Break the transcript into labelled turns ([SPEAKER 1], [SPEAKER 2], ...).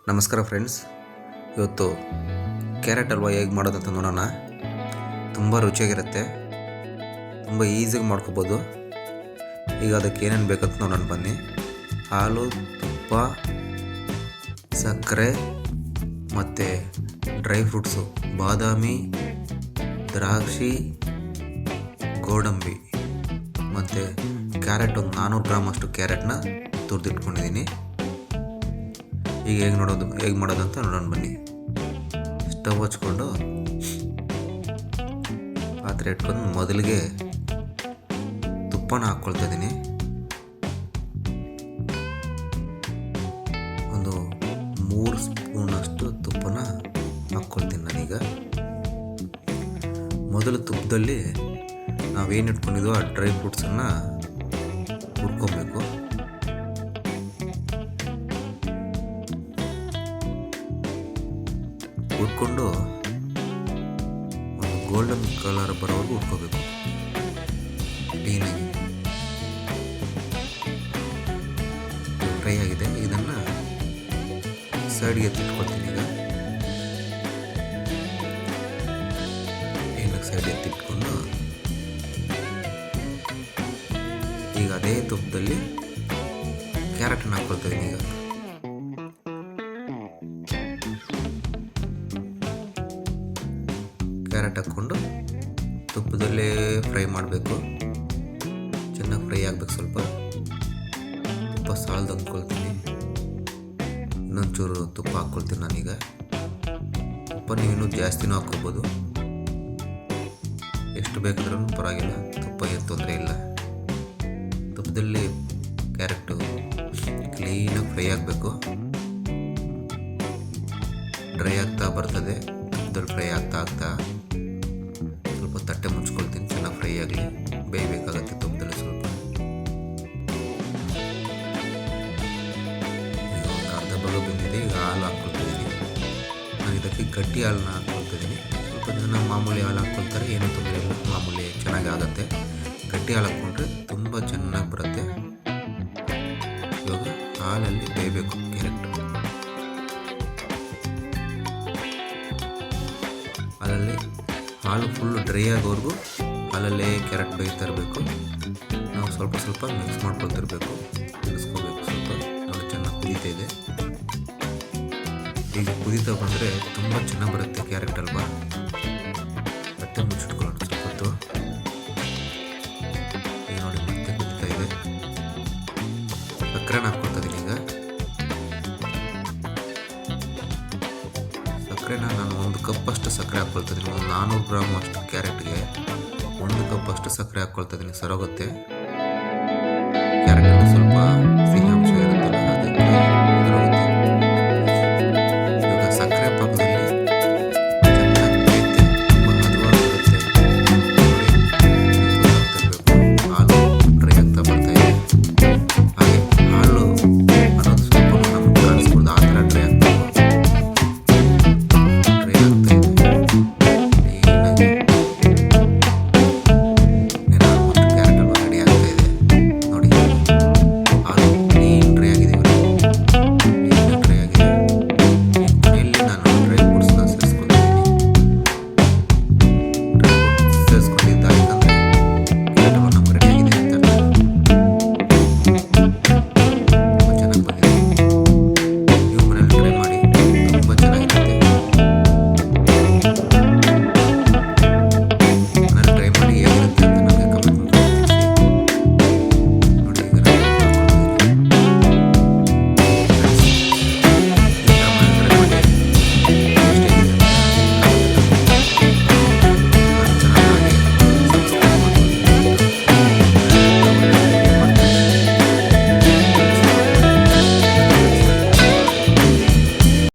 [SPEAKER 1] ನಮಸ್ಕಾರ ಫ್ರೆಂಡ್ಸ್, ಇವತ್ತು ಕ್ಯಾರೆಟ್ ಹಲ್ವಾ ಹೇಗೆ ಮಾಡೋದಂತ ನೋಡೋಣ. ತುಂಬ ರುಚಿಯಾಗಿರುತ್ತೆ, ತುಂಬ ಈಸಿಯಾಗಿ ಮಾಡ್ಕೋಬೋದು. ಈಗ ಅದಕ್ಕೆ ಏನೇನು ಬೇಕಂತ ನೋಡೋಣ ಬನ್ನಿ. ಹಾಲು, ತುಪ್ಪ, ಸಕ್ಕರೆ ಮತ್ತು ಡ್ರೈ ಫ್ರೂಟ್ಸು, ಬಾದಾಮಿ, ದ್ರಾಕ್ಷಿ, ಗೋಡಂಬಿ ಮತ್ತು ಕ್ಯಾರೆಟ್, ಒಂದು 400 ಗ್ರಾಮ್ ಅಷ್ಟು ಕ್ಯಾರೆಟ್ನ ತುರಿದಿಟ್ಕೊಂಡಿದ್ದೀನಿ. ಈಗ ಹೇಗೆ ಮಾಡೋದಂತ ನೋಡೋಣ ಬನ್ನಿ. ಸ್ಟವ್ ಹಚ್ಕೊಂಡು ಪಾತ್ರೆ ಇಟ್ಕೊಂಡು ಮೊದಲಿಗೆ ತುಪ್ಪನ ಹಾಕ್ಕೊಳ್ತಾ ಇದ್ದೀನಿ. ಒಂದು 3 ಸ್ಪೂನಷ್ಟು ತುಪ್ಪನ ಹಾಕ್ಕೊಳ್ತೀನಿ ನಾನೀಗ. ಮೊದಲು ತುಪ್ಪದಲ್ಲಿ ನಾವೇನು ಇಟ್ಕೊಂಡಿದ್ವೋ ಆ ಡ್ರೈ ಫ್ರೂಟ್ಸನ್ನು ಹುರ್ಕೊಬೇಕು. ಹುರ್ಕೊಂಡು ಒಂದು ಗೋಲ್ಡನ್ ಕಲರ್ ಬರೋವರೆಗೂ ಹುರ್ಕೋಬೇಕು ಕ್ಲೀನಾಗಿ. ಫ್ರೈ ಆಗಿದೆ, ಇದನ್ನು ಸೈಡ್ಗೆ ಎತ್ತಿಟ್ಕೊಳ್ತೀನಿ. ಈಗ ಸೈಡ್ ಎತ್ತಿಟ್ಕೊಂಡು ಈಗ ಅದೇ ತುಪ್ಪದಲ್ಲಿ ಕ್ಯಾರೆಟನ್ನು ಹಾಕ್ಕೊಳ್ತಾ ಇದ್ದೀನಿ. ಈಗ ಕ್ಯಾರೆಟ್ ಹಾಕ್ಕೊಂಡು ತುಪ್ಪದಲ್ಲೇ ಫ್ರೈ ಮಾಡಬೇಕು. ಚೆನ್ನಾಗಿ ಫ್ರೈ ಆಗಬೇಕು. ಸ್ವಲ್ಪ ತುಪ್ಪ ಸಾಲದು ಅಂದ್ಕೊಳ್ತೀನಿ. ಇನ್ನೊಂಚೂರು ತುಪ್ಪ ಹಾಕ್ಕೊಳ್ತೀನಿ ನಾನೀಗ. ತುಪ್ಪ ನೀವು ಇನ್ನೂ ಜಾಸ್ತಿನೂ ಹಾಕ್ಕೋಬೋದು, ಎಷ್ಟು ಬೇಕಾದ್ರೂ ಪರವಾಗಿಲ್ಲ, ತುಪ್ಪ ಏನು ತೊಂದರೆ ಇಲ್ಲ. ತುಪ್ಪದಲ್ಲಿ ಕ್ಯಾರೆಟು ಕ್ಲೀನಾಗಿ ಫ್ರೈ ಆಗಬೇಕು. ಡ್ರೈ ಆಗ್ತಾ ಬರ್ತದೆ. ತುಪ್ಪದಲ್ಲಿ ಫ್ರೈ ಆಗ್ತಾ ಸ್ವಲ್ಪ ತಟ್ಟೆ ಮುಚ್ಕೊಳ್ತೀನಿ. ಚೆನ್ನಾಗಿ ಫ್ರೈ ಆಗಲಿ, ಬೇಯಬೇಕಾಗತ್ತೆ ತುಪ್ಪದಲ್ಲಿ ಸ್ವಲ್ಪ. ಈಗ ಒಂದು ಅರ್ಧ ಭಾಗ ಬೆಂದಿದೆ. ಈಗ ಹಾಲು ಹಾಕ್ಕೊಳ್ತಿದ್ದೀನಿ. ನಾನು ಇದಕ್ಕೆ ಗಟ್ಟಿ ಹಾಲನ್ನ ಹಾಕ್ಕೊಳ್ತಿದ್ದೀನಿ. ಸ್ವಲ್ಪ ಜನ ಮಾಮೂಲಿ ಹಾಲು ಹಾಕ್ಕೊಳ್ತಾರೆ, ಏನೂ ತೊಂದರೆ ಇಲ್ಲ, ಮಾಮೂಲಿ ಚೆನ್ನಾಗಿ ಆಗುತ್ತೆ. ಗಟ್ಟಿ ಹಾಲು ಹಾಕ್ಕೊಂಡ್ರೆ ತುಂಬ ಚೆನ್ನಾಗಿ ಬರುತ್ತೆ. ಇವಾಗ ಹಾಲಲ್ಲಿ ಬೇಯಬೇಕು ಕ್ಯಾರೆಟ್. ಹಾಲಲ್ಲಿ ಹಾಲು ಫುಲ್ಲು ಡ್ರೈ ಆಗೋವರೆಗೂ ಹಾಲಲ್ಲೇ ಕ್ಯಾರೆಟ್ ಬೇಯ್ತಾ ಇರಬೇಕು. ನಾವು ಸ್ವಲ್ಪ ಸ್ವಲ್ಪ ಮಿಕ್ಸ್ ಮಾಡ್ಕೊಳ್ತಿರ್ಬೇಕು, ತಿನ್ನಿಸ್ಕೋಬೇಕು. ಸ್ವಲ್ಪ ನೋಡಿ ಚೆನ್ನಾಗಿ ಕುದೀತಾ ಇದೆ. ಈಗ ಕುದೀತಾ ಬಂದರೆ ತುಂಬ ಚೆನ್ನಾಗಿ ಬರುತ್ತೆ ಕ್ಯಾರೆಟ್ ಹಲ್ವಾ. ಮತ್ತೆ ಮುಚ್ಚಿಟ್ಕೊಳ್ಳೋಣ ಸ್ವಲ್ಪ ಹೊತ್ತು. ಈಗ ನೋಡಿ ಮತ್ತೆ ಕುದೀತಾ ಇದೆ. ಸಕ್ಕರೆನ ಹಾಕ್ಕೊಳ್ತಾ ಇದ್ದೀನಿ. ಈಗ ಸಕ್ಕರೆನ ನಾನು 1 ಕಪ್ ಅಷ್ಟು ಸಕ್ಕರೆ ಹಾಕ್ಕೊಳ್ತಾ ಇದ್ದೀನಿ. ಒಂದು 400 ಗ್ರಾಮ್ ಅಷ್ಟು ಕ್ಯಾರೆಟ್ಗೆ 1 ಕಪ್ ಅಷ್ಟು ಸಕ್ಕರೆ ಹಾಕ್ಕೊಳ್ತಾ ಇದ್ದೀನಿ. ಸರೋಗುತ್ತೆ.